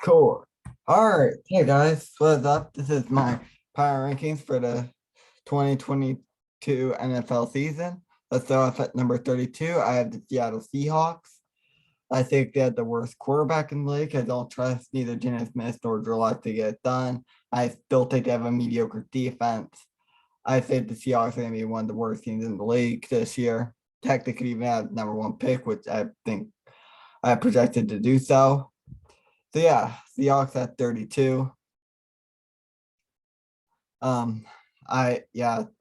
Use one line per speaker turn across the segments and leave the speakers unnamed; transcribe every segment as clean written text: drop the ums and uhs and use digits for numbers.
Cool. All right. Hey guys, what's up? This is my power rankings for the 2022 NFL season. Let's start off at number 32. I have the Seattle Seahawks. I think they had the worst quarterback in the league. I don't trust neither Geno Smith nor Drew Lock to get it done. I still think they have a mediocre defense. I think the Seahawks are going to be one of the worst teams in the league this year. Technically, even have number one pick, which I think I projected to do so. So yeah, Seahawks at 32. I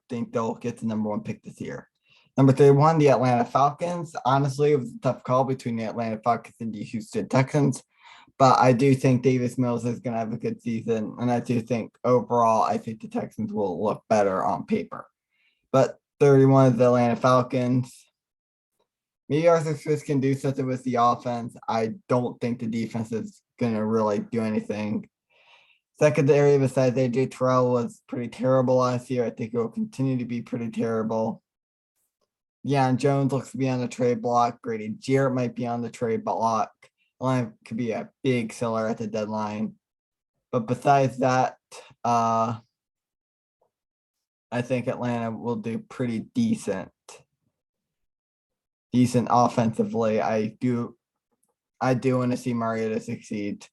think they'll get the number one pick this year. Number 31, the Atlanta Falcons. Honestly, it was a tough call between the Atlanta Falcons and the Houston Texans. But I do think Davis Mills is going to have a good season. And I do think overall, I think the Texans will look better on paper. But 31 is the Atlanta Falcons. Maybe Arthur Smith can do something with the offense. I don't think the defense is going to really do anything. Secondary besides AJ Terrell was pretty terrible last year. I think it will continue to be pretty terrible. Jones looks to be on the trade block. Grady Jarrett might be on the trade block. Atlanta could be a big seller at the deadline. But besides that, I think Atlanta will do pretty decent offensively. I do want to see Mariota succeed.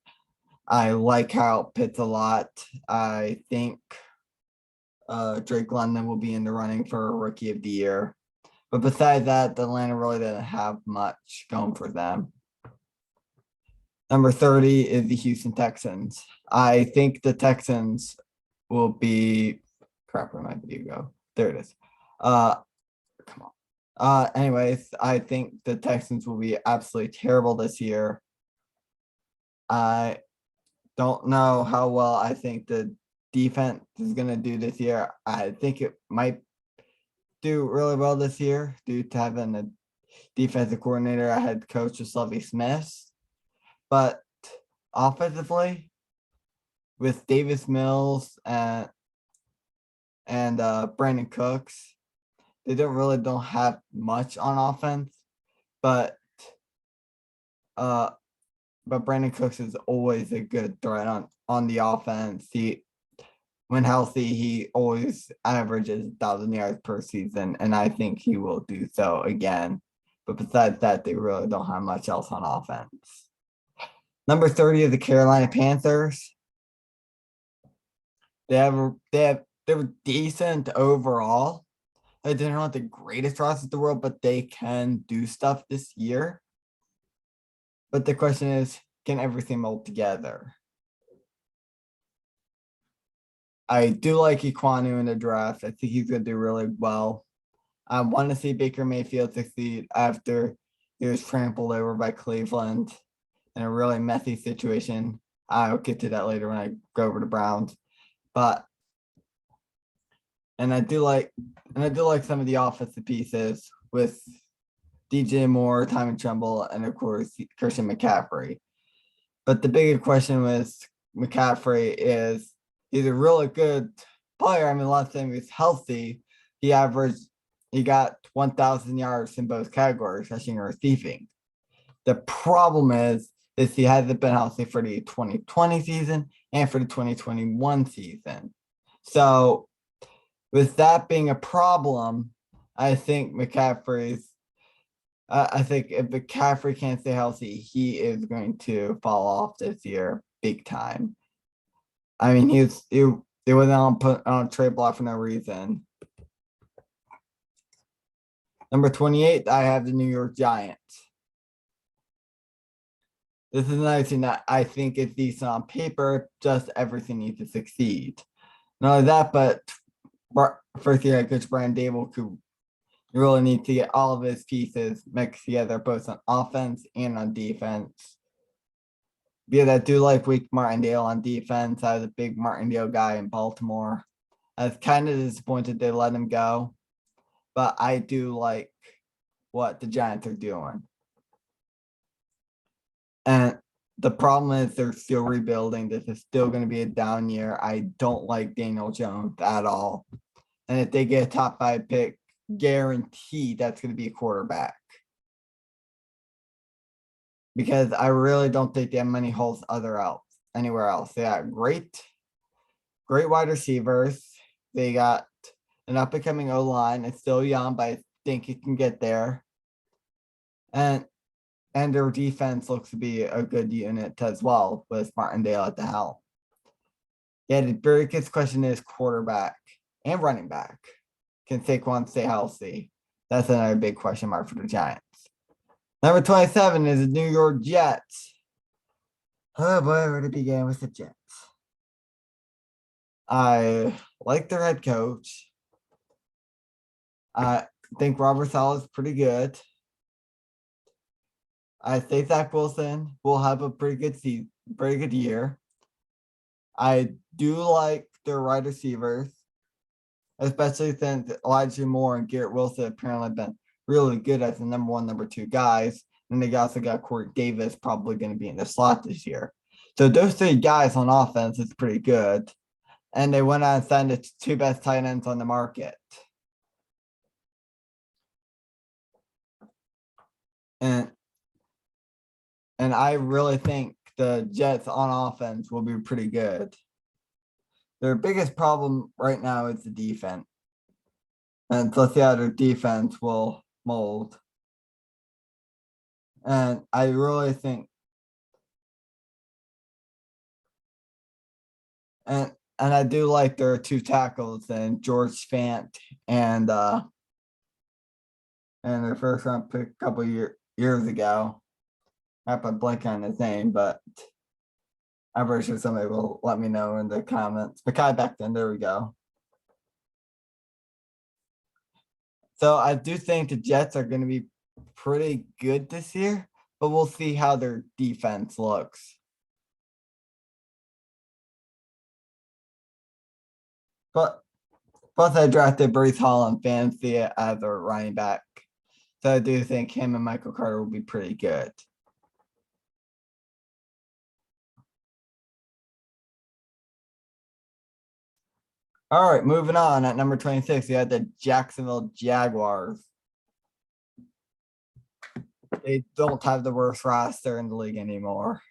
I like Kyle Pitts a lot. I think Drake London will be in the running for a Rookie of the Year. But besides that, Atlanta really doesn't have much going for them. Number 30 is the Houston Texans. I think the Texans will be crap. Where my video go? There it is. Come on. Anyways, I think the Texans will be absolutely terrible this year. I don't know how well I think the defense is going to do this year. I think it might do really well this year due to having a defensive coordinator, a head coach, Lovie Smith. But offensively, with Davis Mills and Brandon Cooks, they don't have much on offense, but Brandon Cooks is always a good threat on the offense. When healthy, he always averages 1,000 yards per season, and I think he will do so again. But besides that, they really don't have much else on offense. Number 30 is the Carolina Panthers. They were decent overall. They're not the greatest roster in the world, but they can do stuff this year. But the question is, can everything mold together? I do like Equanu in the draft. I think he's going to do really well. I want to see Baker Mayfield succeed after he was trampled over by Cleveland in a really messy situation. I'll get to that later when I go over to Browns. And I do like some of the offensive pieces with DJ Moore, Tommy Tremble, and of course Christian McCaffrey. But the bigger question with McCaffrey is he's a really good player. I mean, last time he was healthy, he got 1,000 yards in both categories, rushing and receiving. The problem is he hasn't been healthy for the 2020 season and for the 2021 season. So with that being a problem, I think if McCaffrey can't stay healthy, he is going to fall off this year big time. I mean, he wasn't put on a trade block for no reason. Number 28, I have the New York Giants. This is another team that I think is decent on paper, just everything needs to succeed. Not only that, but first year head coach Brian Dable could really need to get all of his pieces mixed together, both on offense and on defense. Because I do like Wake Martindale on defense. I was a big Martindale guy in Baltimore. I was kind of disappointed they let him go, but I do like what the Giants are doing. And the problem is they're still rebuilding. This is still going to be a down year. I don't like Daniel Jones at all. And if they get a top 5 pick, guaranteed that's going to be a quarterback. Because I really don't think they have many holes other else. anywhere else. They got great wide receivers. They got an up and coming O-line. It's still young, but I think it can get there. And their defense looks to be a good unit as well with Martindale at the helm. Yeah, the biggest question is quarterback and running back. Can Saquon stay healthy? That's another big question mark for the Giants. Number 27 is the New York Jets. Oh boy, where to begin with the Jets? I like their head coach. I think Robert Saleh is pretty good. I think Zach Wilson will have a pretty good year. I do like their wide receivers, especially since Elijah Moore and Garrett Wilson apparently have been really good as the number 1, number 2 guys. And they also got Corey Davis probably going to be in the slot this year. So those 3 guys on offense is pretty good. And they went out and signed the 2 best tight ends on the market. And I really think the Jets on offense will be pretty good. Their biggest problem right now is the defense. And let's see how their defense will mold. And I really think and I do like their 2 tackles and George Fant and their first round pick a couple years ago. I have to blank on his name, but I'm pretty sure somebody will let me know in the comments. Mekhi Becton, there we go. So I do think the Jets are going to be pretty good this year, but we'll see how their defense looks. But plus I drafted Breece Hall in fantasy as a running back. So I do think him and Michael Carter will be pretty good. All right, moving on. At number 26, you had the Jacksonville Jaguars. They don't have the worst roster in the league anymore.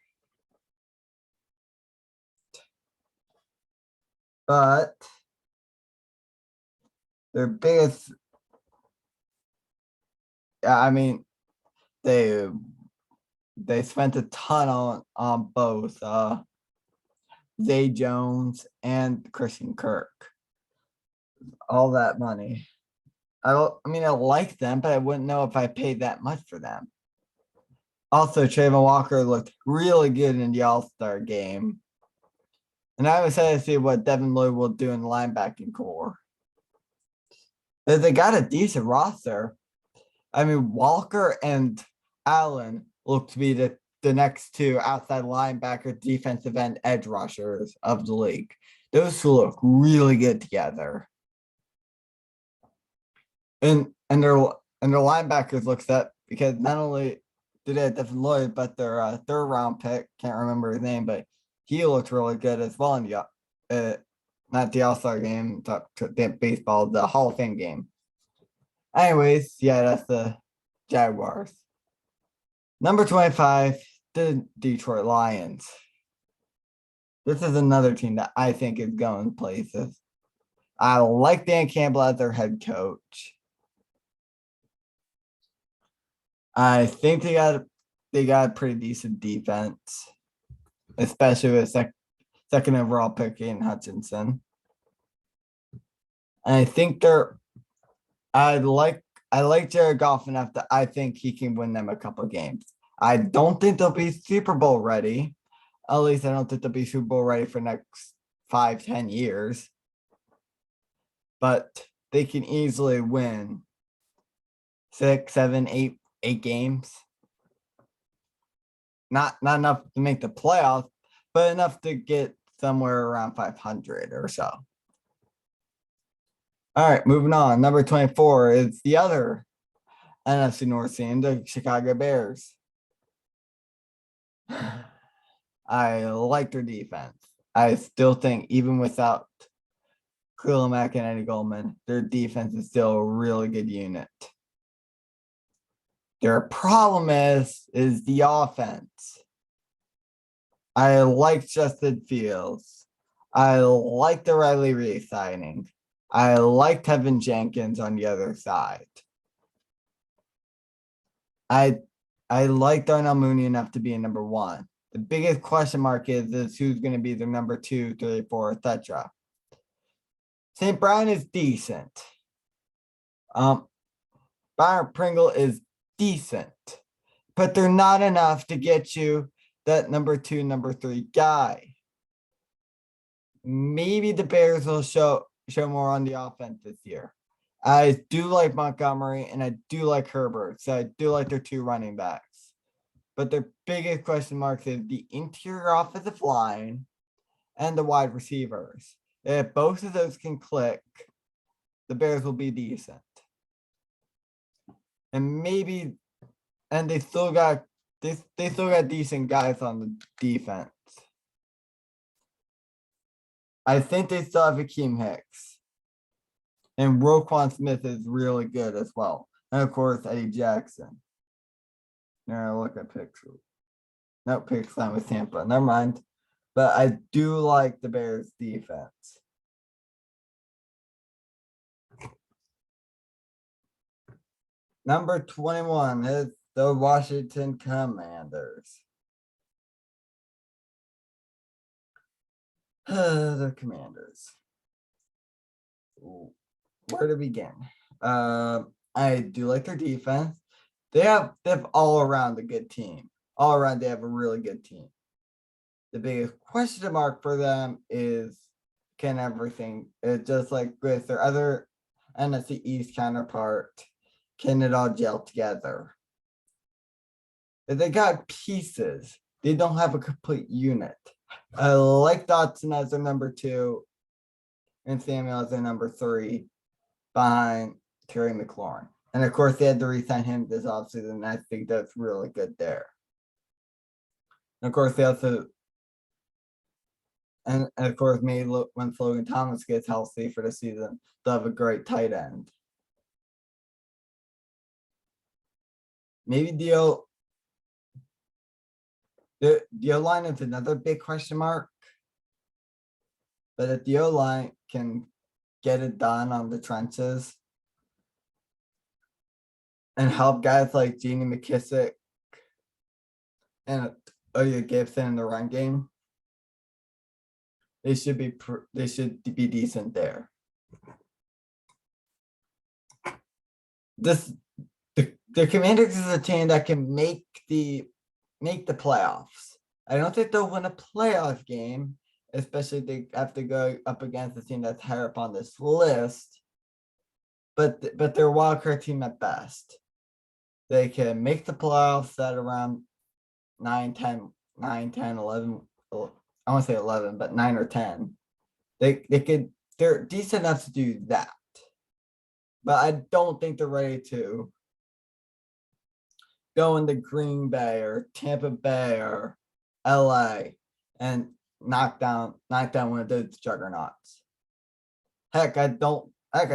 But their biggest, I mean, they spent a ton on both Zay Jones and Christian Kirk. All that money. I like them, but I wouldn't know if I paid that much for them. Also, Trayvon Walker looked really good in the All-Star game. And I'm excited to see what Devin Lloyd will do in the linebacking core. They got a decent roster. I mean, Walker and Allen look to be the next 2 outside linebacker, defensive end, edge rushers of the league. Those 2 look really good together. And their linebackers look set because not only did they have Devin Lloyd, but their 3rd round pick, can't remember his name, but he looked really good as well in the not the All-Star game, the baseball, the Hall of Fame game. Anyways, yeah, that's the Jaguars. Number 25, the Detroit Lions. This is another team that I think is going places. I like Dan Campbell as their head coach. I think they got a pretty decent defense, especially with second overall pick in Hutchinson. And I think I like Jared Goff enough that I think he can win them a couple of games. I don't think they'll be Super Bowl ready. At least I don't think they'll be Super Bowl ready for the next 5-10 years. But they can easily win 6, 7, 8 games. Not enough to make the playoffs, but enough to get somewhere around 500 or so. All right, moving on. Number 24 is the other NFC North team, the Chicago Bears. I like their defense. I still think even without Khalil Mack and Eddie Goldman, their defense is still a really good unit. Their problem is the offense. I like Justin Fields. I like the Riley Reid signing. I like Tevin Jenkins on the other side. I like Darnell Mooney enough to be a number one. The biggest question mark is who's going to be the number 2, 3, 4, etc. St. Brown is decent. Byron Pringle is decent, but they're not enough to get you that number 2, number 3 guy. Maybe the Bears will show more on the offense this year. I do like Montgomery and I do like Herbert, so I do like their 2 running backs. But their biggest question mark is the interior offensive line and the wide receivers. If both of those can click, the Bears will be decent. And maybe, and they still got decent guys on the defense. I think they still have Akeem Hicks. And Roquan Smith is really good as well. And of course, Eddie Jackson. Now look at pictures. No, picks time with Tampa. Never mind. But I do like the Bears defense. Number 21 is the Washington Commanders. The Commanders. Where to begin? I do like their defense. They have all around a good team. All around, they have a really good team. The biggest question mark for them is can everything, it's just like with their other NFC East counterpart, can it all gel together? If they got pieces, they don't have a complete unit. I like Dotson as their number 2 and Samuel as their number 3 behind Terry McLaurin. And of course, they had to re-sign him this offseason, and I think that's really good there. And of course, they also, and of course, maybe when Logan Thomas gets healthy for the season, they'll have a great tight end. Maybe the O-line is another big question mark. But if the O-line can get it done on the trenches and help guys like Genie McKissick and Oya Gibson in the run game, they should be decent there. The Commanders is a team that can make the playoffs. I don't think they'll win a playoff game, especially if they have to go up against a team that's higher up on this list. But they're a wildcard team at best. They can make the playoffs at around 9, 10, 11. I want to say 11, but 9 or 10. They're decent enough to do that. But I don't think they're ready to go into Green Bay or Tampa Bay or LA and knock down one of those juggernauts. Heck, I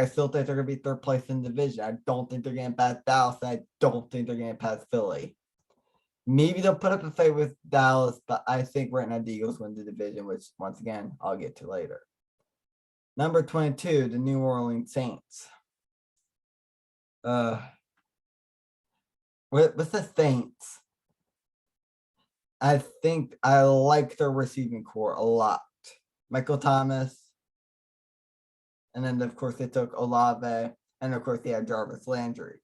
still think they're gonna be 3rd place in the division. I don't think they're gonna pass Dallas. I don't think they're gonna pass Philly. Maybe they'll put up a fight with Dallas, but I think right now the Eagles win the division, which once again I'll get to later. Number 22, the New Orleans Saints. With the Saints, I think I like their receiving core a lot. Michael Thomas, and then of course they took Olave, and of course they had Jarvis Landry.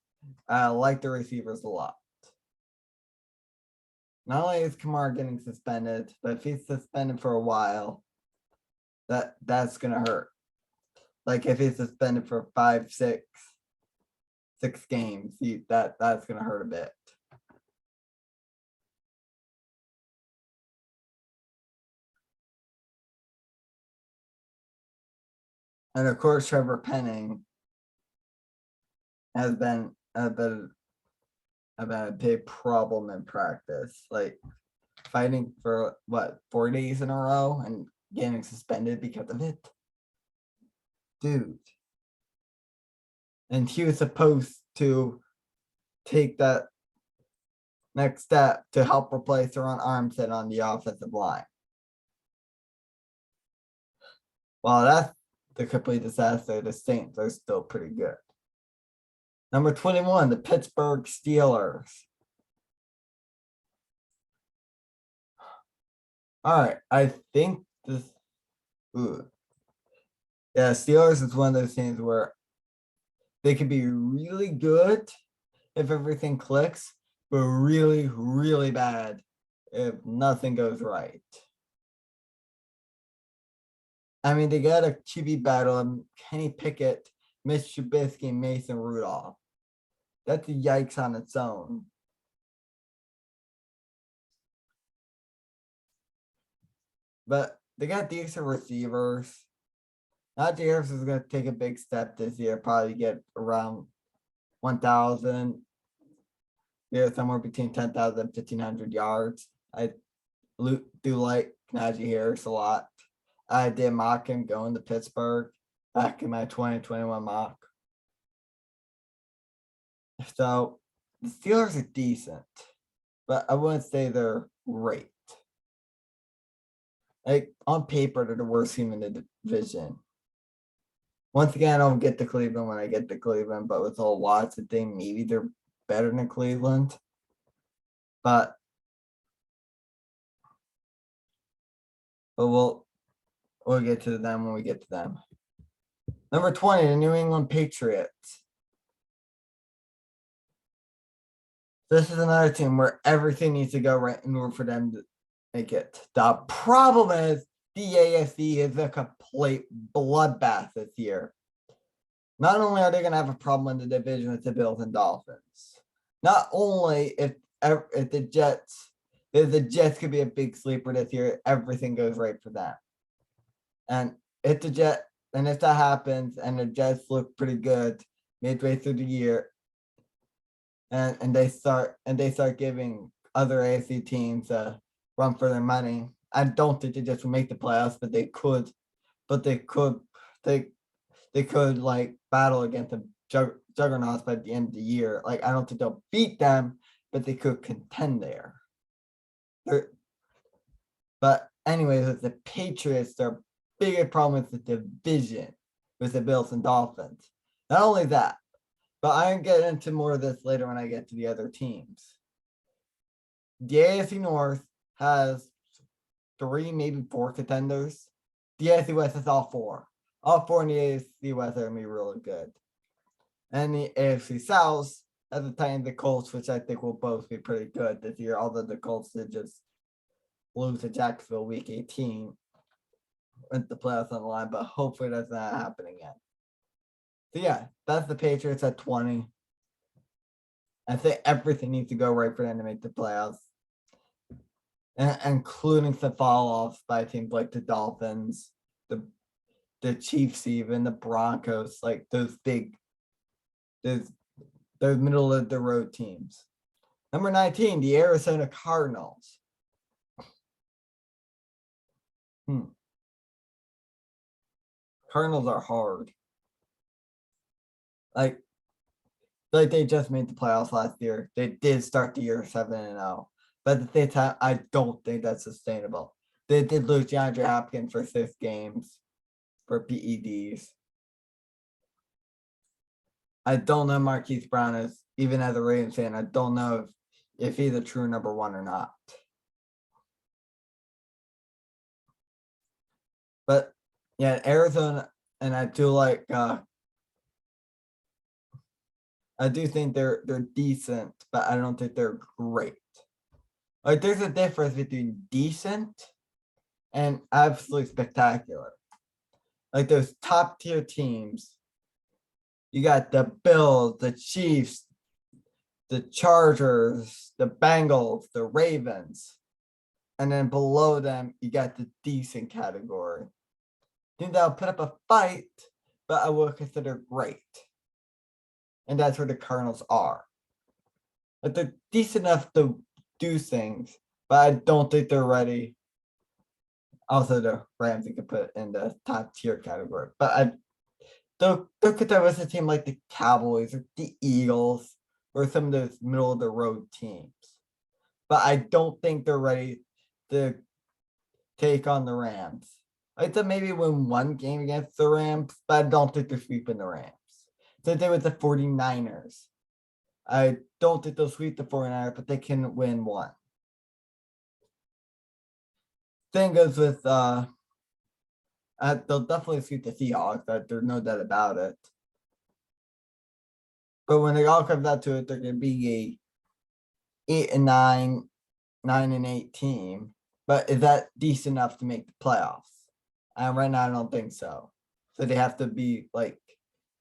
I like the receivers a lot. Not only is Kamara getting suspended, but if he's suspended for a while, that's gonna hurt. Like if he's suspended for 5, 6 games, that's gonna hurt a bit. And of course, Trevor Penning has been a big problem in practice, like fighting for 4 days in a row and getting suspended because of it. Dude. And he was supposed to take that next step to help replace Ron Armstead on the offensive line. While that's the complete disaster, the Saints are still pretty good. Number 21, the Pittsburgh Steelers. All right, I think this. Yeah, Steelers is one of those things where they can be really good if everything clicks, but really, really bad if nothing goes right. I mean, they got a QB battle of Kenny Pickett, Mitch Trubisky, and Mason Rudolph. That's a yikes on its own. But they got decent receivers. Najee Harris is going to take a big step this year, probably get around 1,000. Yeah, somewhere between 10,000 and 1,500 yards. I do like Najee Harris a lot. I did mock him going to Pittsburgh back in my 2021 mock. So the Steelers are decent, but I wouldn't say they're great. Like on paper, they're the worst team in the division. Once again, I don't get to Cleveland when I get to Cleveland, but with the whole Watson thing, maybe they're better than Cleveland. But we'll get to them when we get to them. Number 20, the New England Patriots. This is another team where everything needs to go right in order for them to make it. The problem is the AFC is a complete bloodbath this year. Not only are they going to have a problem in the division with the Bills and Dolphins, not only if the Jets could be a big sleeper this year, everything goes right for them. And if that happens and the Jets look pretty good midway through the year, and they start giving other AFC teams a run for their money, I don't think they just will make the playoffs, but they could like battle against the juggernauts by the end of the year. Like I don't think they'll beat them, but they could contend there. But anyways, with the Patriots, their biggest problem is the division with the Bills and Dolphins. Not only that, but I'm getting into more of this later when I get to the other teams. The AFC North has 3, maybe 4 contenders. The AFC West has all 4. All 4 in the AFC West are going to be really good. And the AFC South has the Titans, the Colts, which I think will both be pretty good this year, although the Colts did just lose to Jacksonville week 18 with the playoffs on the line, but hopefully that's not happening again. So yeah, that's the Patriots at 20. I think everything needs to go right for them to make the playoffs, including some fall-offs by teams like the Dolphins, the Chiefs, even the Broncos, like those middle of the road teams. Number 19, the Arizona Cardinals. Cardinals are hard. Like they just made the playoffs last year. They did start the year 7-0. But at the same time, I don't think that's sustainable. They did lose DeAndre Hopkins for 6 games for PEDs. I don't know Marquise Brown is, even as a Ravens fan, I don't know if he's a true number 1 or not. But yeah, Arizona, and I do like I do think they're decent, but I don't think they're great. Like there's a difference between decent and absolutely spectacular. Like those top tier teams, you got the Bills, the Chiefs, the Chargers, the Bengals, the Ravens, and then below them you got the decent category. I think that'll put up a fight, but I would consider great. And that's where the Cardinals are. Like they're decent enough to do things, but I don't think they're ready. Also, the Rams you could put in the top tier category. But I don't think there was a team like the Cowboys or the Eagles or some of those middle of the road teams. but I don't think they're ready to take on the Rams. I'd say maybe win one game against the Rams, but I don't think they're sweeping the Rams. So they with the 49ers. I don't think they'll sweep the 49ers, but they can win one. Thing goes with they'll definitely sweep the Seahawks. There's no doubt about it. But when it all comes down to it, they're going to be a 8-9, 9-8 team. But is that decent enough to make the playoffs? And right now, I don't think so. So they have to be like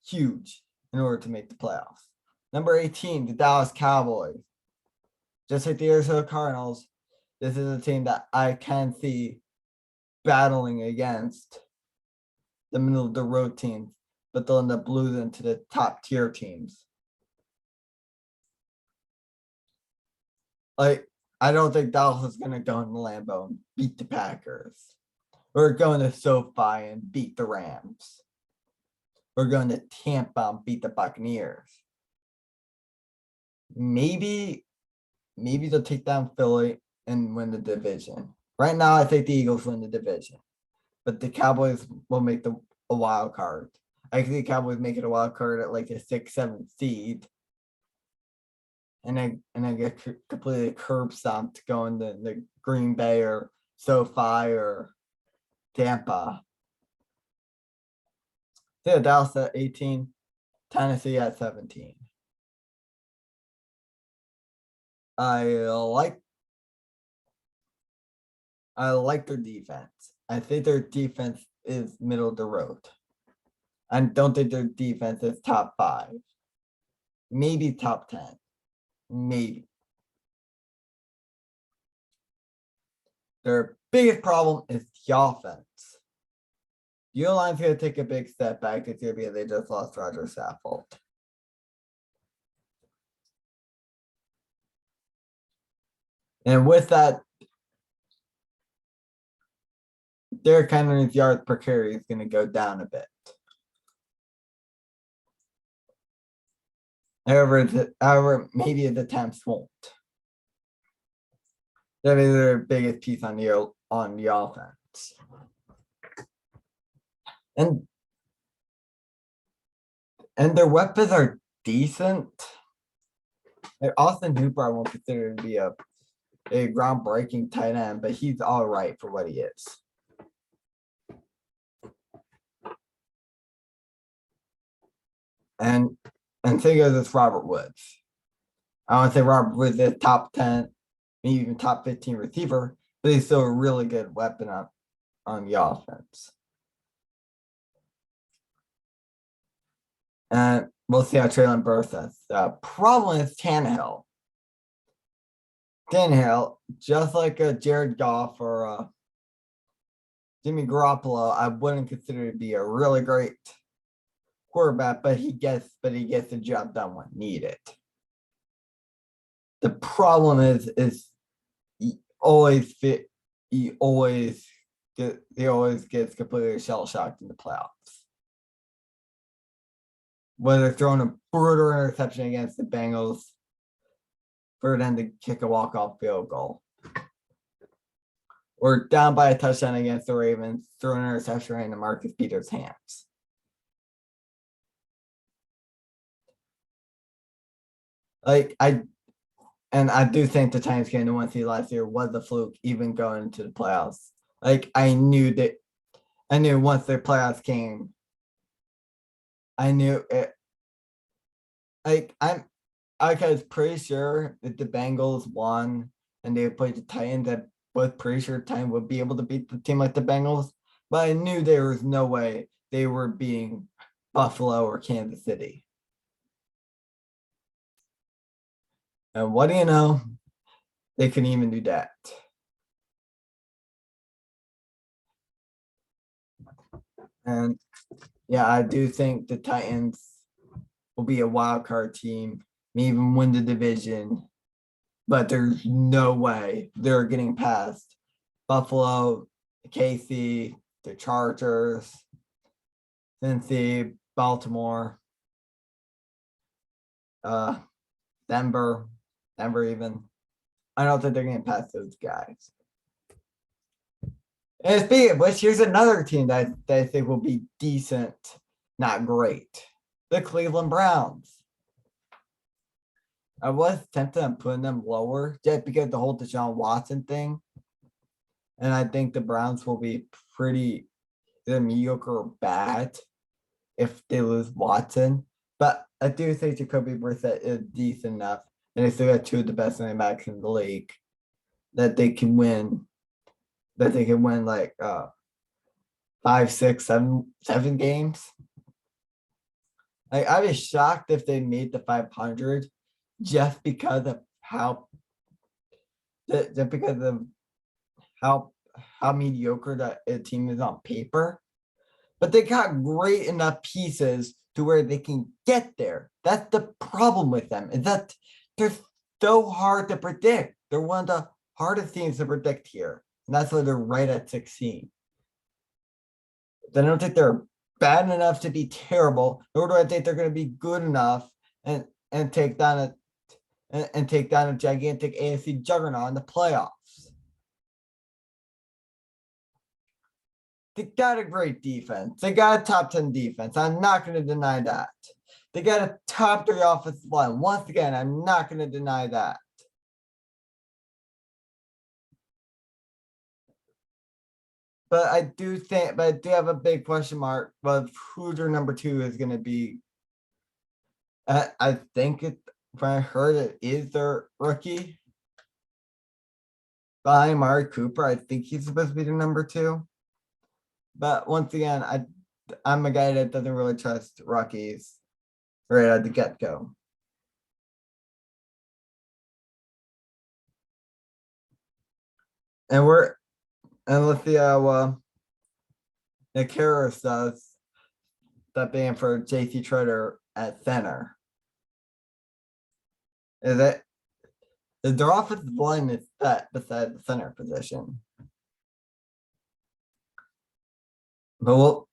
huge in order to make the playoffs. Number 18, the Dallas Cowboys. Just like the Arizona Cardinals, this is a team that I can see battling against the middle of the road teams, but they'll end up losing to the top tier teams. Like, I don't think Dallas is going to go in the Lambeau and beat the Packers. We're going to SoFi and beat the Rams. We're going to Tampa and beat the Buccaneers. Maybe they'll take down Philly and win the division. Right now, I think the Eagles win the division, but the Cowboys will make a wild card. I think the Cowboys make it a wild card at like a 6-7 seed, and then get completely curb stomped going to the Green Bay or SoFi or Tampa. So Dallas at 18, Tennessee at 17. I like their defense. I think their defense is middle of the road. I don't think their defense is top 5. Maybe top 10. Maybe. Their biggest problem is the offense. The O-line's going to take a big step back this year because they just lost Roger Saffold. And with that, Derrick Henry's yards per carry is going to go down a bit. However, maybe the attempts won't. That is their biggest piece on the offense. And their weapons are decent. Austin Hooper, I won't consider to be a groundbreaking tight end, but he's all right for what he is. And thing goes with Robert Woods. I want to say Robert Woods is top 10, maybe even top 15 receiver, but he's still a really good weapon on the offense. And we'll see how Traylon Burks does. The problem is Tannehill. Tannehill, just like a Jared Goff or Jimmy Garoppolo, I wouldn't consider to be a really great quarterback, but he gets the job done when needed. The problem is he always gets completely shell shocked in the playoffs. Whether throwing a brutal interception against the Bengals for them to kick a walk-off field goal, or down by a touchdown against the Ravens, throw an interception into Marcus Peters' hands. I do think the Titans getting to 1 seed last year was a fluke, even going into the playoffs. I knew once the playoffs came, I knew it. I was pretty sure that the Bengals won and they played the Titans, that was pretty sure Titans would be able to beat the team like the Bengals, but I knew there was no way they were beating Buffalo or Kansas City. And what do you know? They couldn't even do that. And yeah, I do think the Titans will be a wild card team, may even win the division, but there's no way they're getting past Buffalo, KC, the Chargers, Cincy, Baltimore, Denver even. I don't think they're going to pass those guys. And speaking of which, here's another team that I think will be decent, not great. The Cleveland Browns. I was tempted on putting them lower just because the whole Deshaun Watson thing. And I think the Browns will be pretty mediocre or bad if they lose Watson. But I do think Jacoby Brissett is decent enough. And they still got two of the best running backs in the league that they can win. That they can win like 5, 6, 7 games. Like, I'd be shocked if they made the 500 just because of how mediocre that team is on paper. But they got great enough pieces to where they can get there. That's the problem with them, is that they're so hard to predict. They're one of the hardest teams to predict here. And that's why they're right at 16. I don't think they're bad enough to be terrible, nor do I think they're going to be good enough and take down a gigantic AFC juggernaut in the playoffs. They got a great defense. They got a top 10 defense. I'm not going to deny that. They got a top 3 offensive line. Once again, I'm not going to deny that. But I do have a big question mark of who their number 2 is going to be. I think when I heard it is their rookie. Behind Amari Cooper, I think he's supposed to be the number 2. But once again, I'm a guy that doesn't really trust rookies right at the get-go. And let's see how the Karras does that being for JC Treader at center. Is their offensive line is set beside the center position. But we'll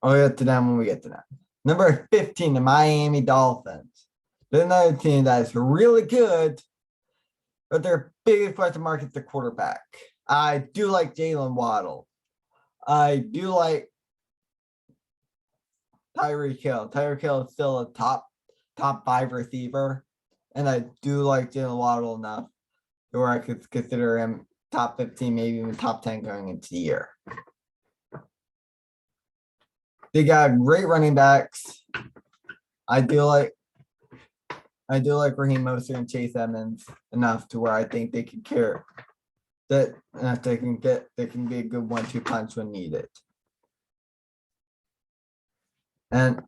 get to them when we get to them. Number 15, the Miami Dolphins. They're another team that is really good, but their biggest question mark is the quarterback. I do like Jalen Waddle. I do like Tyreek Hill. Tyreek Hill is still a top 5 receiver. And I do like Jalen Waddle enough to where I could consider him top 15, maybe even top 10 going into the year. They got great running backs. I do like Raheem Mostert and Chase Edmonds enough to where I think they can care that they can be a good 1-2 punch when needed. And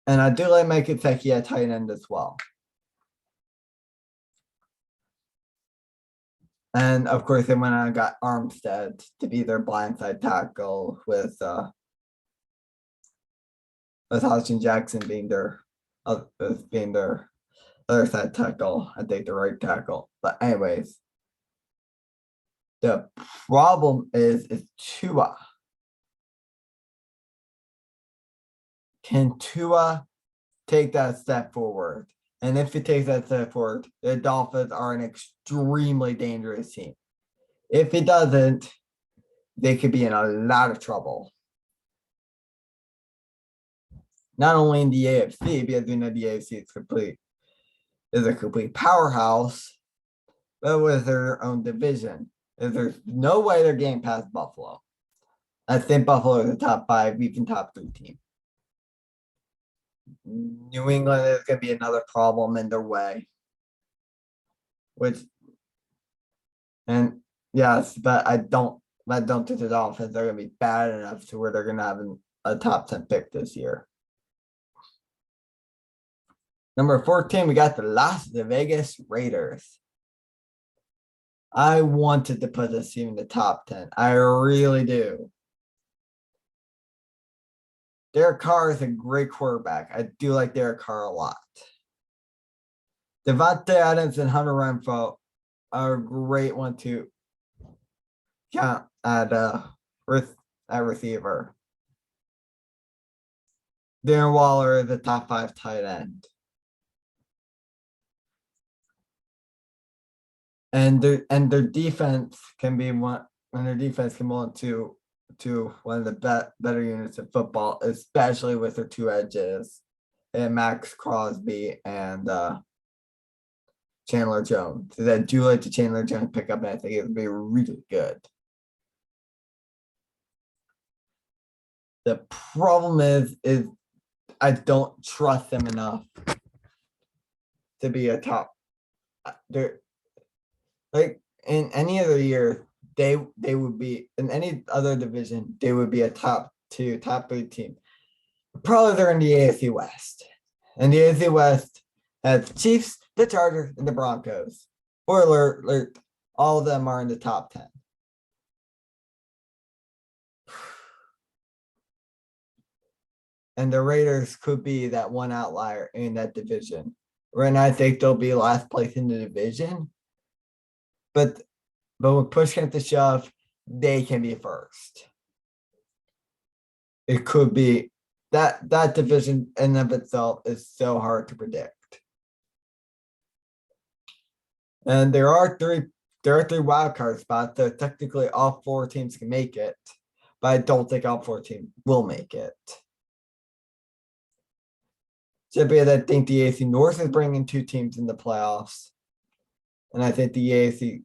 I do like Mike Gesicki at tight end as well. And of course, they went and got Armstead to be their blindside tackle with Austin Jackson being their other side tackle. I think the right tackle. But anyways, the problem is Tua. Can Tua take that step forward? And if he takes that step forward, the Dolphins are an extremely dangerous team. If he doesn't, they could be in a lot of trouble. Not only in the AFC, because we know the AFC is a complete powerhouse, but with their own division. There's no way they're getting past Buffalo. I think Buffalo is a top 5, even top 3 team. New England is going to be another problem in their way. Yes, but I don't think the Dolphins are going to be bad enough to where they're going to have a top 10 pick this year. Number 14, we got the Las Vegas Raiders. I wanted to put this team in the top 10. I really do. Derek Carr is a great quarterback. I do like Derek Carr a lot. Devonte Adams and Hunter Renfrow are a great one to count at receiver. Darren Waller is a top 5 tight end. their defense can be one, and their defense can belong to one of the better units of football, especially with their two edges, and Max Crosby and Chandler Jones. So that do like the Chandler Jones pickup, and I think it would be really good. The problem is I don't trust them enough to be a top. They're like in any other year, they would be in any other division, they would be a top 2, top 3 team. Probably they're in the AFC West. And the AFC West has Chiefs, the Chargers, and the Broncos. Spoiler alert, all of them are in the top 10. And the Raiders could be that one outlier in that division. Right now, I think they'll be last place in the division. But when push comes to shove, they can be first. It could be that division in and of itself is so hard to predict. And there are three wildcard spots, so technically all 4 teams can make it, but I don't think all 4 teams will make it. Simply as I think the AFC North is bringing 2 teams in the playoffs, and I think the AFC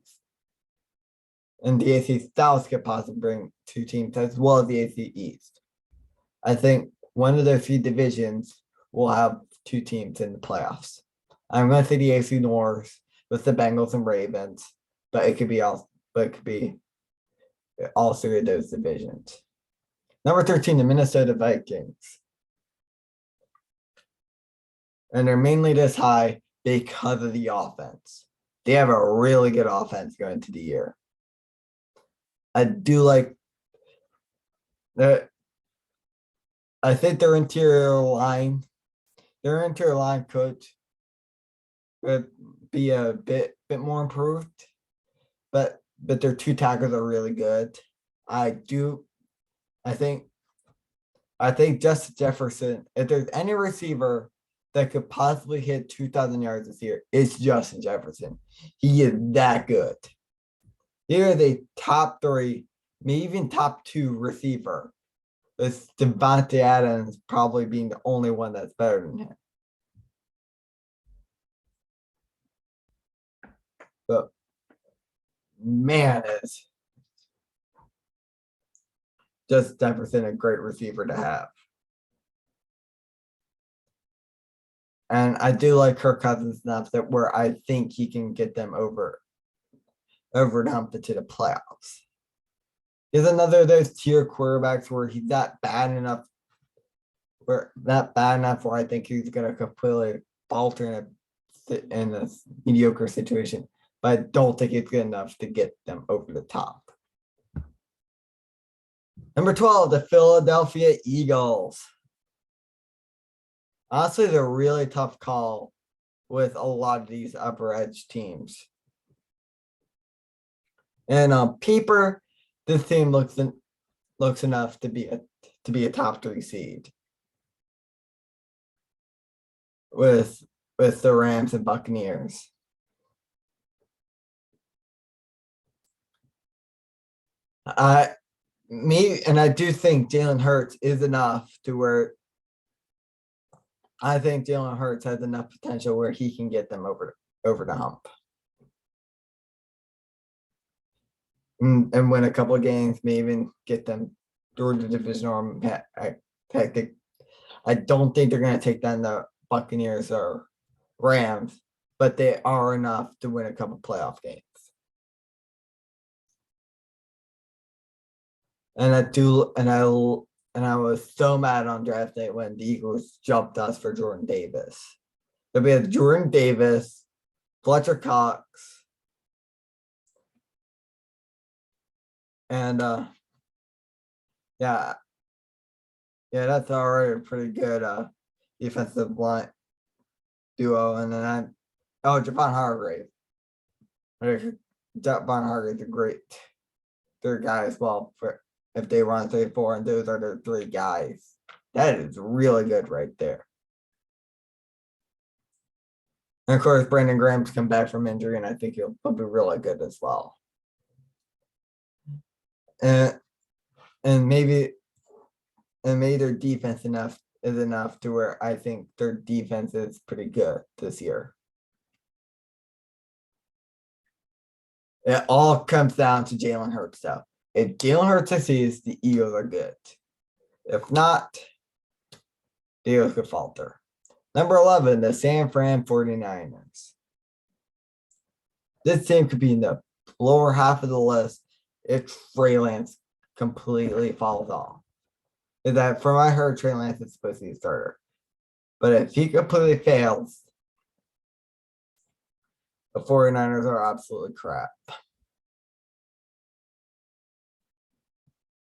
South could possibly bring 2 teams as well as the AFC East. I think one of those 3 divisions will have 2 teams in the playoffs. I'm going to say the AFC North with the Bengals and Ravens, but it could be all 3 of those divisions. Number 13, the Minnesota Vikings. And they're mainly this high because of the offense. They have a really good offense going into the year. I do like that. I think their interior line coach would be a bit more improved, but their 2 tackles are really good. I think Justin Jefferson, if there's any receiver that could possibly hit 2,000 yards this year, it's Justin Jefferson. He is that good. He is a top 3, maybe even top 2 receiver, with Devonte Adams probably being the only one that's better than him. But man, is just Jefferson a great receiver to have. And I do like Kirk Cousins enough that where I think he can get them over the hump into the playoffs. He's another of those tier quarterbacks where he's not bad enough where I think he's going to completely falter in a mediocre situation. But I don't think it's good enough to get them over the top. Number 12, the Philadelphia Eagles. Honestly, they're a really tough call with a lot of these upper edge teams. And on paper, this team looks enough to be a top 3 seed with the Rams and Buccaneers. I do think Jalen Hurts is enough to where I think Jalen Hurts has enough potential where he can get them over the hump and win a couple of games, maybe even get them through the divisional. I don't think they're going to take down the Buccaneers or Rams, but they are enough to win a couple playoff games. And I was so mad on draft day when the Eagles jumped us for Jordan Davis. So we had Jordan Davis, Fletcher Cox, and yeah, that's already a pretty good defensive line duo. And then Javon Hargrave. Javon Hargrave is a great third guy as well for if they run 3-4, and those are the 3 guys. That is really good right there. And of course, Brandon Graham's come back from injury, and I think he'll be really good as well. And maybe their defense is enough to where I think their defense is pretty good this year. It all comes down to Jalen Hurts, though. If Jalen Hurts succeeds, the Eagles are good. If not, the Eagles could falter. Number 11, the San Fran 49ers. This team could be in the lower half of the list if Trey Lance completely falls off. Is that from what I heard, Trey Lance is supposed to be a starter. But if he completely fails, the 49ers are absolutely crap.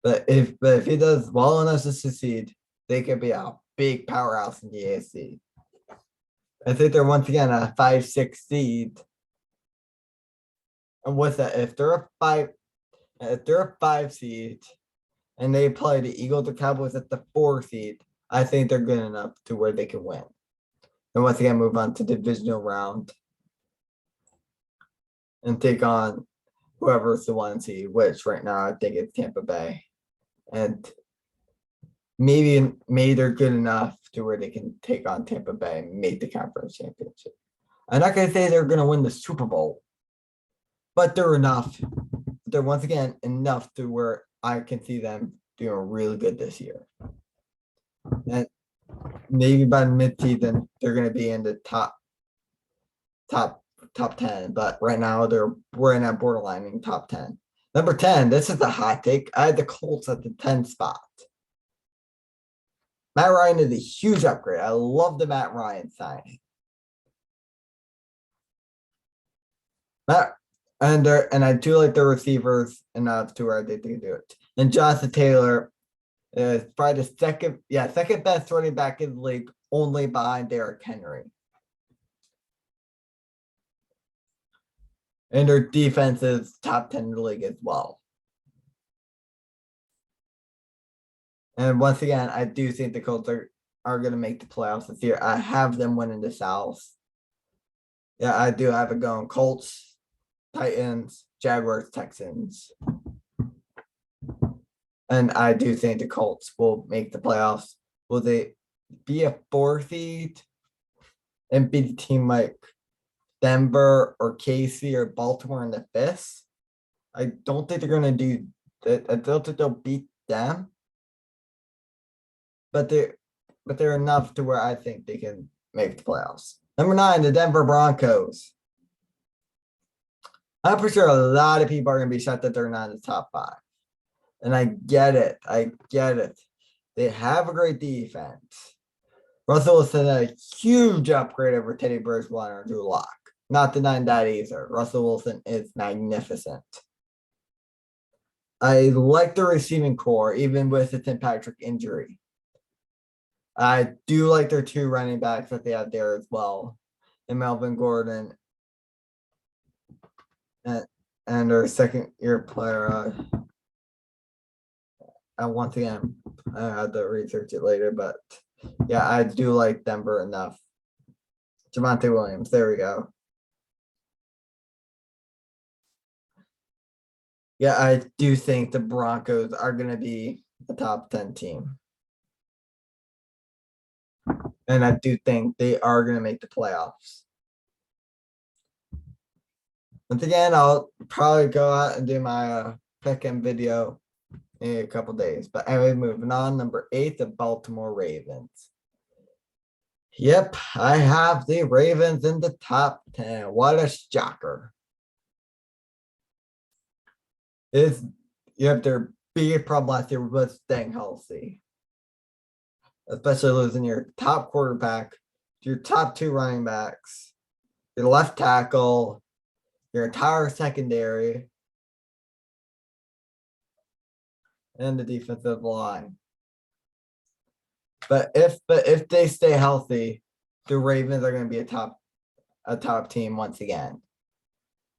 But if he does well enough to succeed, they could be a big powerhouse in the AFC. I think they're once again a 5-6 seed. And with that, if they're a 5 seed and they play the Eagles or Cowboys at the 4 seed, I think they're good enough to where they can win. And once again, move on to the divisional round and take on whoever's the 1 seed, which right now I think it's Tampa Bay. And maybe they're good enough to where they can take on Tampa Bay and make the conference championship. I'm not going to say they're going to win the Super Bowl, but they're enough. They're once again enough to where I can see them doing really good this year. And maybe by mid-season, they're going to be in the top 10. But right now, we're in that borderline in top 10. Number 10, this is a hot take. I had the Colts at the 10 spot. Matt Ryan is a huge upgrade. I love the Matt Ryan signing. And I do like the receivers enough to where they can do it. And Jonathan Taylor is probably the second best running back in the league, only behind Derrick Henry. And their defense is top 10 in the league as well. And once again, I do think the Colts are going to make the playoffs this year. I have them winning the South. Yeah, I do have it going. Colts, Titans, Jaguars, Texans. And I do think the Colts will make the playoffs. Will they be a 4 seed and beat a team like Denver or KC or Baltimore in the 5th? I don't think they're going to do that. I don't think they'll beat them. But they're enough to where I think they can make the playoffs. Number 9, the Denver Broncos. I'm pretty sure a lot of people are going to be shocked that they're not in the top 5. And I get it. They have a great defense. Russell Wilson had a huge upgrade over Teddy Bridgewater and Drew Lock. Not denying that either. Russell Wilson is magnificent. I like the receiving core, even with the Tim Patrick injury. I do like their 2 running backs that they have there as well. And Melvin Gordon and their second-year player. Once again, I had to research it later, but yeah, I do like Denver enough. Javonte Williams, there we go. Yeah, I do think the Broncos are going to be a top 10 team. And I do think they are going to make the playoffs. Once again, I'll probably go out and do my pick-em video in a couple days. But anyway, moving on. Number 8, the Baltimore Ravens. Yep, I have the Ravens in the top 10. What a shocker. Their biggest problem last year was staying healthy. Especially losing your top quarterback, your top 2 running backs, your left tackle, your entire secondary, and the defensive line. But if they stay healthy, the Ravens are going to be a top team once again.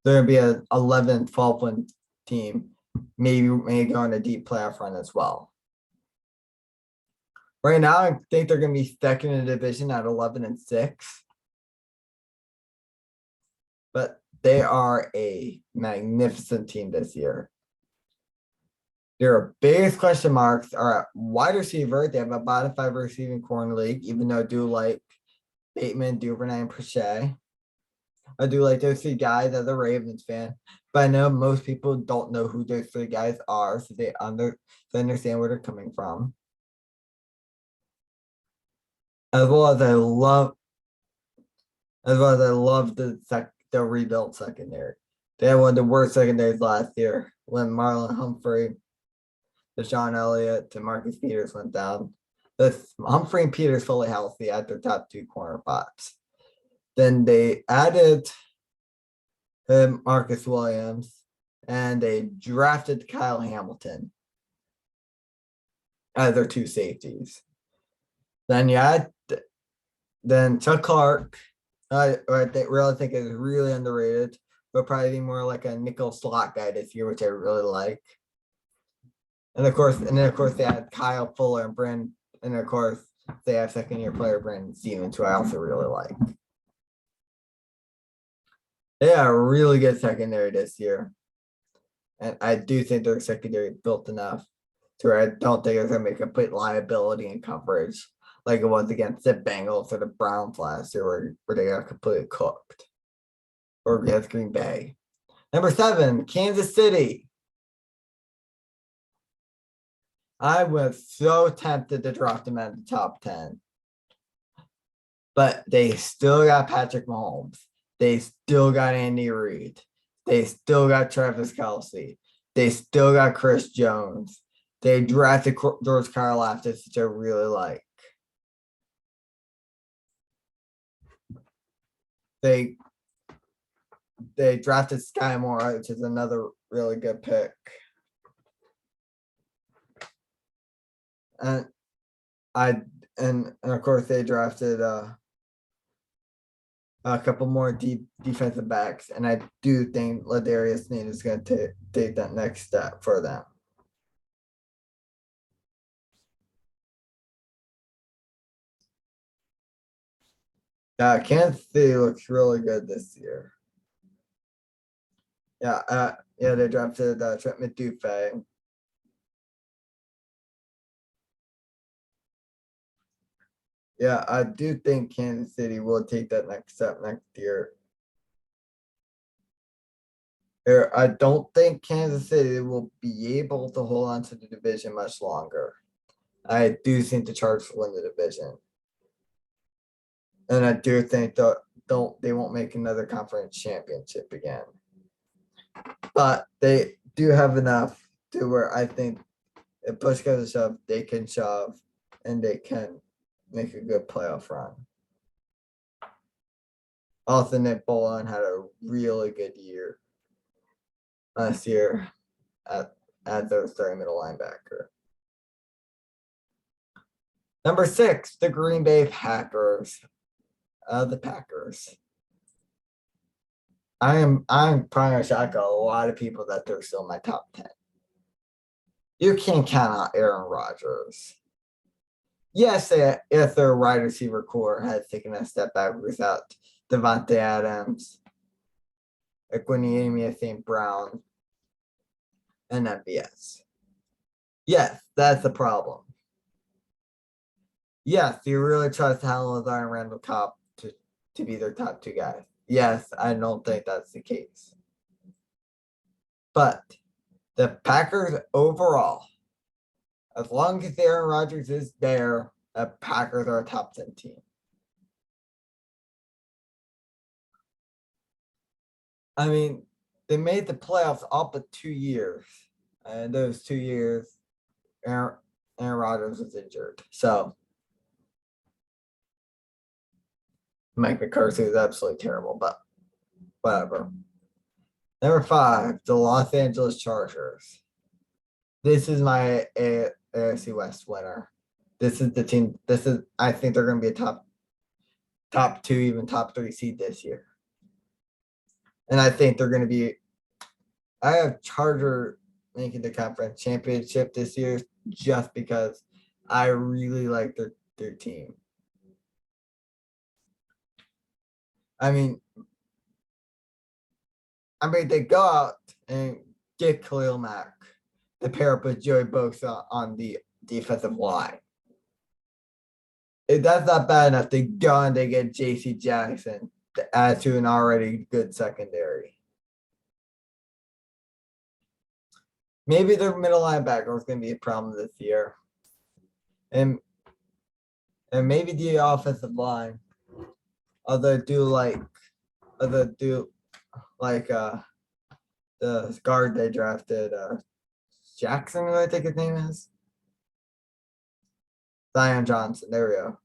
They're going to be an 11, 12 win team, maybe go on a deep playoff run as well. Right now, I think they're going to be second in the division at 11-6. but they are a magnificent team this year. Their biggest question marks are at wide receiver. They have a bottom 5 receiving core in the league, even though I do like Bateman, Duvernay, and Prochet. I do like those 3 guys as a Ravens fan, but I know most people don't know who those 3 guys are, so they understand where they're coming from. As well as I love the rebuilt secondary. They had one of the worst secondaries last year when Marlon Humphrey, Deshaun Elliott, and Marcus Peters went down. Humphrey and Peters fully healthy at their top 2 corner spots. Then they added Marcus Williams, and they drafted Kyle Hamilton as their 2 safeties. Then then Chuck Clark, I really think is really underrated, but probably more like a nickel slot guy this year, which I really like. And of course, they had Kyle Fuller and Brandon, and of course they have 2nd-year player Brandon Stevens, who I also really like. They are a really good secondary this year. And I do think their secondary built enough to where I don't think it's going to be a complete liability in coverage like it was against the Bengals or the Browns last year where they got completely cooked. Or against Green Bay. Number 7, Kansas City. I was so tempted to drop them at the top 10. But they still got Patrick Mahomes. They still got Andy Reid. They still got Travis Kelce. They still got Chris Jones. They drafted George Karlaftis, which I really like. They drafted Sky Moore, which is another really good pick. And of course they drafted a couple more deep defensive backs, and I do think Ladarius Sneed is going to take that next step for them. Kansas City looks really good this year. They drafted Trent McDuffie. Yeah, I do think Kansas City will take that next step next year. I don't think Kansas City will be able to hold on to the division much longer. I do think the Chargers will win the division. And I do think they won't make another conference championship again. But they do have enough to where I think if push comes to shove, they can shove and they can make a good playoff run. Also, Nick Bolton had a really good year last year at their starting middle linebacker. Number 6, the Green Bay Packers. The Packers. I'm probably gonna shock a lot of people that they're still in my top 10. You can't count out Aaron Rodgers. Yes, if their wide receiver core has taken a step back without Devonte Adams, Equanimeous St. Brown, and MVS. Yes, that's the problem. Yes, you really trust Helen Lazar and Randall Cobb to be their top 2 guys. Yes, I don't think that's the case. But the Packers overall, as long as Aaron Rodgers is there, the Packers are a top 10 team. I mean, they made the playoffs all but 2 years. And those 2 years, Aaron Rodgers was injured. So Mike McCarthy is absolutely terrible, but whatever. Number 5, the Los Angeles Chargers. This is my AFC West winner. This is the team. I think they're going to be a top 2, even top 3 seed this year. And I think they're going to be. I have Charger making the conference championship this year just because I really like their team. I mean, they go out and get Khalil Mack to pair up with Joey Bosa on the defensive line. If that's not bad enough, they go and they get J.C. Jackson to add to an already good secondary. Maybe their middle linebacker is going to be a problem this year. And maybe the offensive line. Although do like the guard they drafted, Jackson, I think his name is. Zion Johnson. There we go.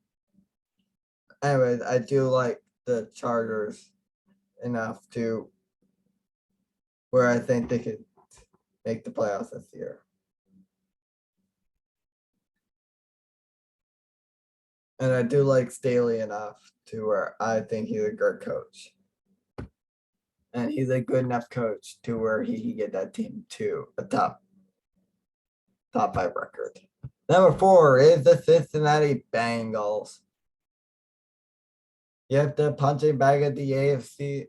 Anyways, I do like the Chargers enough to where I think they could make the playoffs this year. And I do like Staley enough to where I think he's a good coach. And he's a good enough coach to where he can get that team to a top 5 record. Number 4 is the Cincinnati Bengals. Yep, the punching bag at the AFC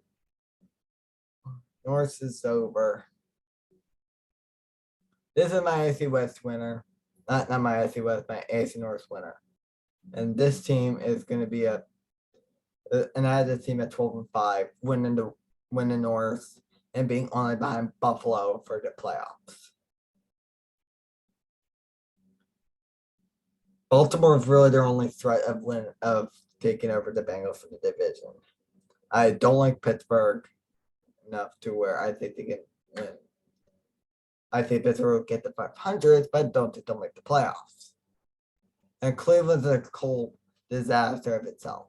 North is over. This is my AFC West winner. Not my AFC West, my AFC North winner. And this team is going to be and I had this team at 12-5, winning the North and being only behind Buffalo for the playoffs. Baltimore is really their only threat of taking over the Bengals for the division. I don't like Pittsburgh enough to where I think they can win. I think Pittsburgh will get the 500s, but I don't think they'll make the playoffs. And Cleveland's a cold disaster of itself.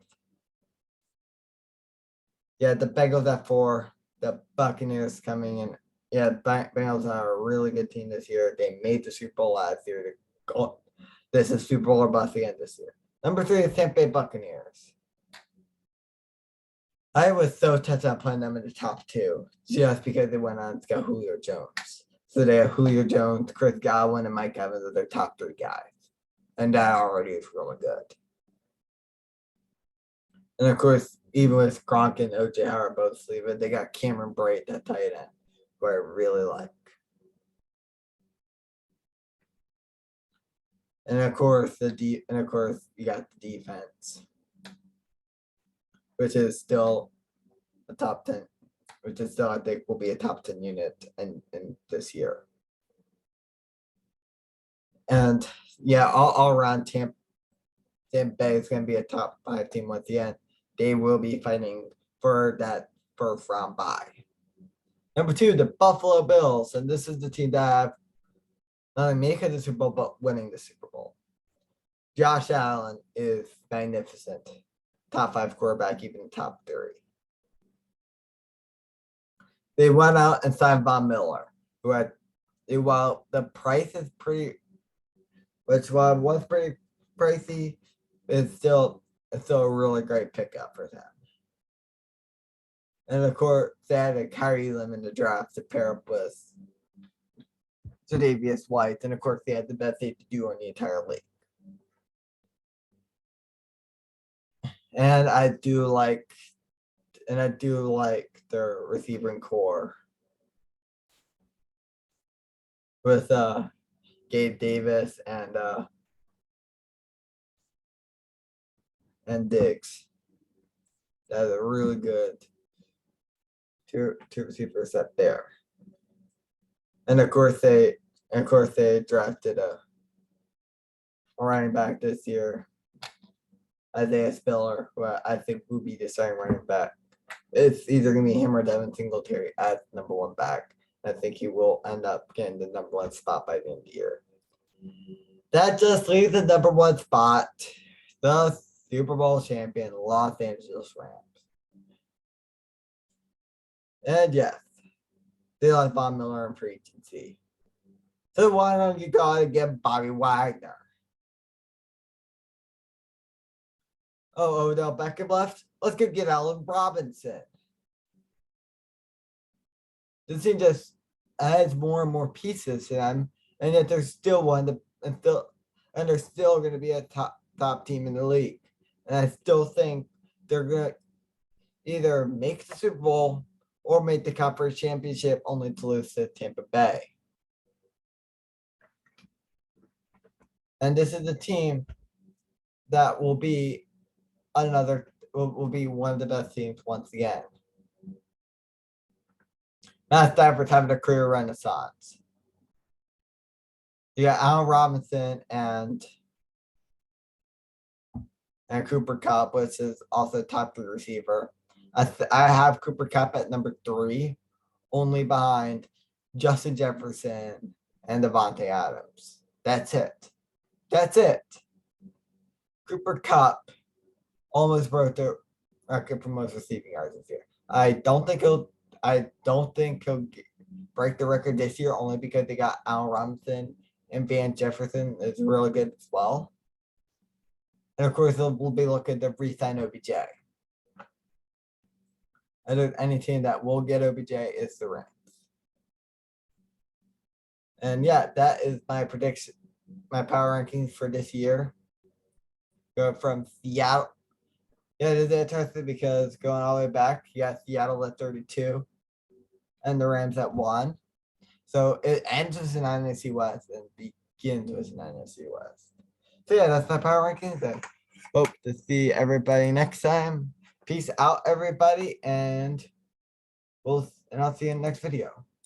Yeah, the Bengals at 4, the Buccaneers coming in. Yeah, Bengals are a really good team this year. They made the Super Bowl last year. This is Super Bowl or bust again this year. Number 3 is Tempe Buccaneers. I was so touched on putting them in the top 2 just because they went on to get Julio Jones. So they have Julio Jones, Chris Godwin, and Mike Evans as their top 3 guys. And that already is really good. And of course, even with Gronk and OJ Howard both leaving, they got Cameron Brate at tight end, who I really like. And of course, you got the defense, which is still a top 10, which is still I think will be a top 10 unit in this year. And yeah, all around Tampa Bay is going to be a top 5 team once again. They will be fighting for that first round bye. Number 2, the Buffalo Bills, and this is the team that have not only making the Super Bowl but winning the Super Bowl. Josh Allen is magnificent. Top 5 quarterback, even top 3. They went out and signed Von Miller, while the price is which was pretty pricey, it's still a really great pickup for them. And of course, they had a Kyrie Lim in the draft to pair up with Tre'Davious White, and of course, they had the best safety duo in the entire league. And I do like their receiving core with Gabe Davis and Diggs. That's a really good two receiver set there. And of course they drafted a running back this year, Isaiah Spiller, who I think will be the starting running back. It's either going to be him or Devin Singletary as number 1 back. I think he will end up getting the number 1 spot by the end of the year. That just leaves the number 1 spot, the Super Bowl champion Los Angeles Rams. And yes, they like Von Miller in free agency. So why don't you go and get Bobby Wagner? Oh, Odell Beckham left? Let's go get Allen Robinson. This team just adds more and more pieces to them, and yet they're still they're still going to be a top team in the league. And I still think they're going to either make the Super Bowl or make the conference championship only to lose to Tampa Bay. And this is a team that will be will be one of the best teams once again. Matt Stafford's having a career renaissance. You got Allen Robinson and Cooper Kupp, which is also top 3 receiver. I have Cooper Kupp at number 3, only behind Justin Jefferson and Devonte Adams. That's it. Cooper Kupp almost broke the record for most receiving yards this year. I don't think he'll break the record this year, only because they got Allen Robinson and Van Jefferson is really good as well. And of course, we'll be looking to re-sign OBJ. And any team that will get OBJ is the Rams. And yeah, that is my prediction, my power rankings for this year. Go from Seattle. Yeah, it is interesting because going all the way back, you got Seattle at 32 and the Rams at 1. So it ends with an NFC West and begins with an NFC West. So yeah, that's my power rankings. I hope to see everybody next time. Peace out, everybody, and I'll see you in the next video.